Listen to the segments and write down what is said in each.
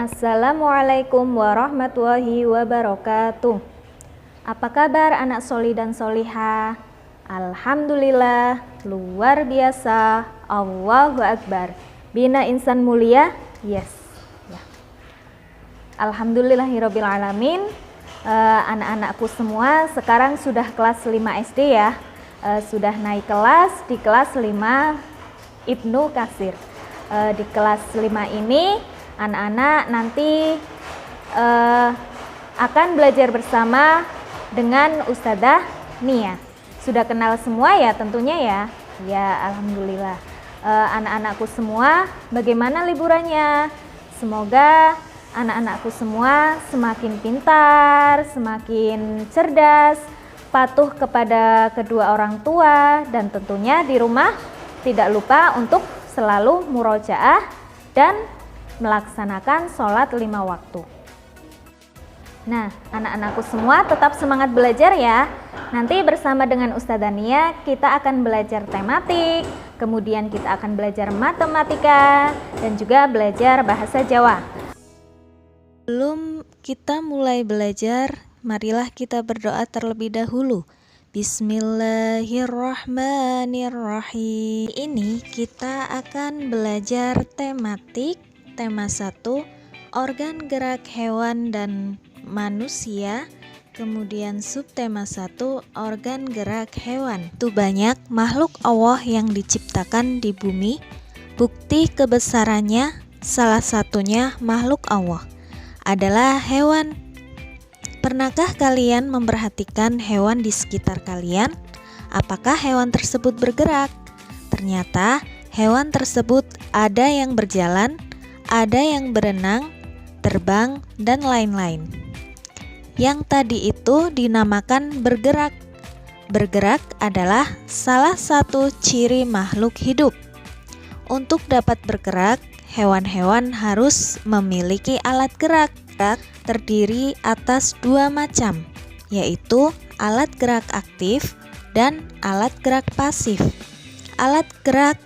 Assalamualaikum warahmatullahi wabarakatuh. Apa kabar anak soli dan solihah? Alhamdulillah, luar biasa, Allahu Akbar. Bina insan mulia, yes. Ya. Alhamdulillahirrabbilalamin. Anak-anakku semua sekarang sudah kelas 5 SD ya. Sudah naik kelas di kelas 5 Ibnu Katsir. Di kelas 5 ini anak-anak nanti akan belajar bersama dengan Ustadzah Nia. Sudah kenal semua ya tentunya ya. Ya, alhamdulillah. Anak-anakku semua, bagaimana liburannya? Semoga anak-anakku semua semakin pintar, semakin cerdas, patuh kepada kedua orang tua, dan tentunya di rumah tidak lupa untuk selalu murojaah dan melaksanakan sholat 5 waktu. Nah, anak-anakku semua tetap semangat belajar ya. Nanti bersama dengan Ustadzah Nia kita akan belajar tematik, kemudian kita akan belajar matematika, dan juga belajar bahasa Jawa. Sebelum kita mulai belajar, marilah kita berdoa terlebih dahulu. Bismillahirrahmanirrahim. Ini kita akan belajar tematik. Tema 1, organ gerak hewan dan manusia. Kemudian subtema 1, organ gerak hewan. Itu banyak makhluk Allah yang diciptakan di bumi. Bukti kebesarannya salah satunya makhluk Allah adalah hewan. Pernahkah kalian memperhatikan hewan di sekitar kalian? Apakah hewan tersebut bergerak? Ternyata hewan tersebut ada yang berjalan, ada yang berenang, terbang, dan lain-lain. Yang tadi itu dinamakan bergerak. Bergerak adalah salah satu ciri makhluk hidup. Untuk dapat bergerak, hewan-hewan harus memiliki alat gerak. Terdiri atas 2 macam, yaitu alat gerak aktif dan alat gerak pasif. Alat gerak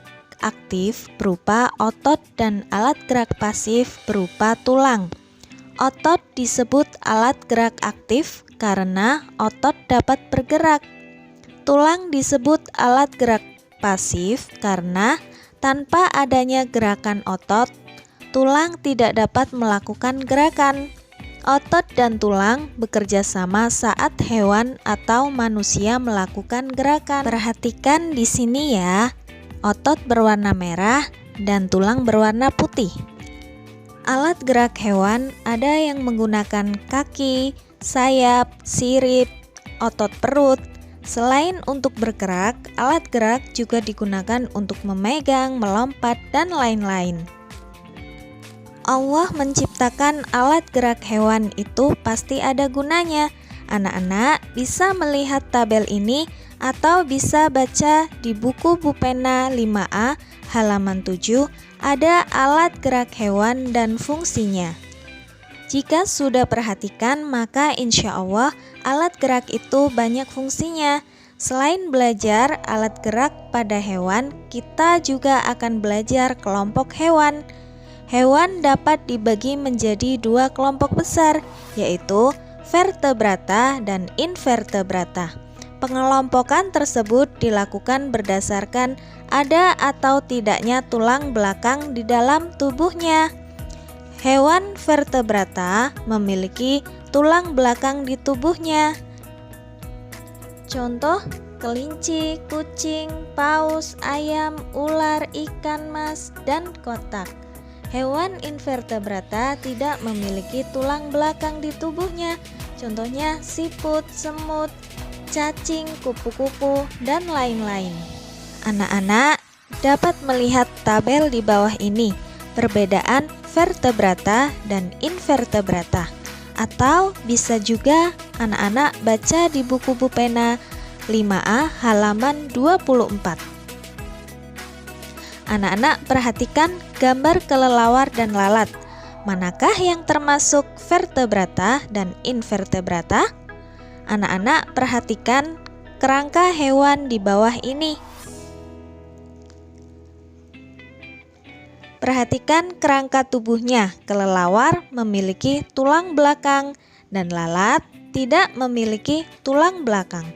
aktif berupa otot dan alat gerak pasif berupa tulang. Otot disebut alat gerak aktif karena otot dapat bergerak. Tulang disebut alat gerak pasif karena tanpa adanya gerakan otot, tulang tidak dapat melakukan gerakan. Otot dan tulang bekerja sama saat hewan atau manusia melakukan gerakan. Perhatikan di sini ya. Otot berwarna merah dan tulang berwarna putih. Alat gerak hewan ada yang menggunakan kaki, sayap, sirip, otot perut. Selain untuk bergerak, alat gerak juga digunakan untuk memegang, melompat, dan lain-lain. Allah menciptakan alat gerak hewan itu pasti ada gunanya. Anak-anak bisa melihat tabel ini atau bisa baca di buku Bupena 5A halaman 7, ada alat gerak hewan dan fungsinya. Jika sudah perhatikan, maka insya Allah alat gerak itu banyak fungsinya. Selain belajar alat gerak pada hewan, kita juga akan belajar kelompok hewan. Hewan dapat dibagi menjadi 2 kelompok besar, yaitu vertebrata dan invertebrata. Pengelompokan tersebut dilakukan berdasarkan ada atau tidaknya tulang belakang di dalam tubuhnya. Hewan vertebrata memiliki tulang belakang di tubuhnya. Contoh, kelinci, kucing, paus, ayam, ular, ikan mas, dan kotak. Hewan invertebrata tidak memiliki tulang belakang di tubuhnya. Contohnya siput, semut, cacing, kupu-kupu, dan lain-lain. Anak-anak dapat melihat tabel di bawah ini, perbedaan vertebrata dan invertebrata. Atau bisa juga anak-anak baca di buku Bupena 5A halaman 24. Anak-anak perhatikan gambar kelelawar dan lalat. Manakah yang termasuk vertebrata dan invertebrata? Anak-anak perhatikan kerangka hewan di bawah ini. Perhatikan kerangka tubuhnya. Kelelawar memiliki tulang belakang dan lalat tidak memiliki tulang belakang.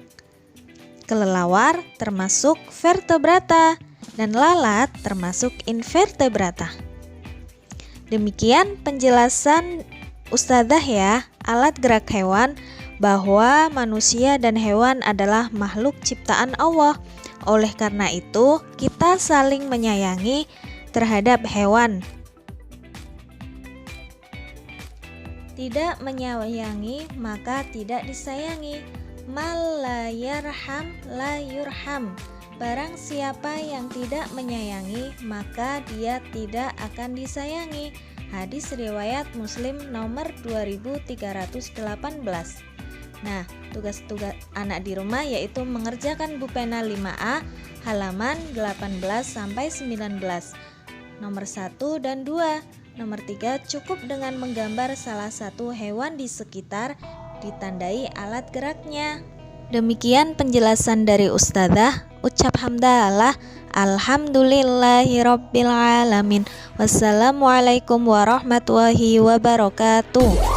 Kelelawar termasuk vertebrata dan lalat termasuk invertebrata. Demikian penjelasan Ustadzah ya, alat gerak hewan, bahwa manusia dan hewan adalah makhluk ciptaan Allah. Oleh karena itu, kita saling menyayangi terhadap hewan. Tidak menyayangi maka tidak disayangi. Mal la yarham la yurham. Barang siapa yang tidak menyayangi maka dia tidak akan disayangi. Hadis riwayat Muslim nomor 2318. Nah, tugas-tugas anak di rumah yaitu mengerjakan Bupena 5A halaman 18 sampai 19. Nomor 1 dan 2. Nomor 3, cukup dengan menggambar salah satu hewan di sekitar, ditandai alat geraknya. Demikian penjelasan dari Ustadzah. Ucap hamdalah. Alhamdulillahirabbil alamin. Wassalamualaikum warahmatullahi wabarakatuh.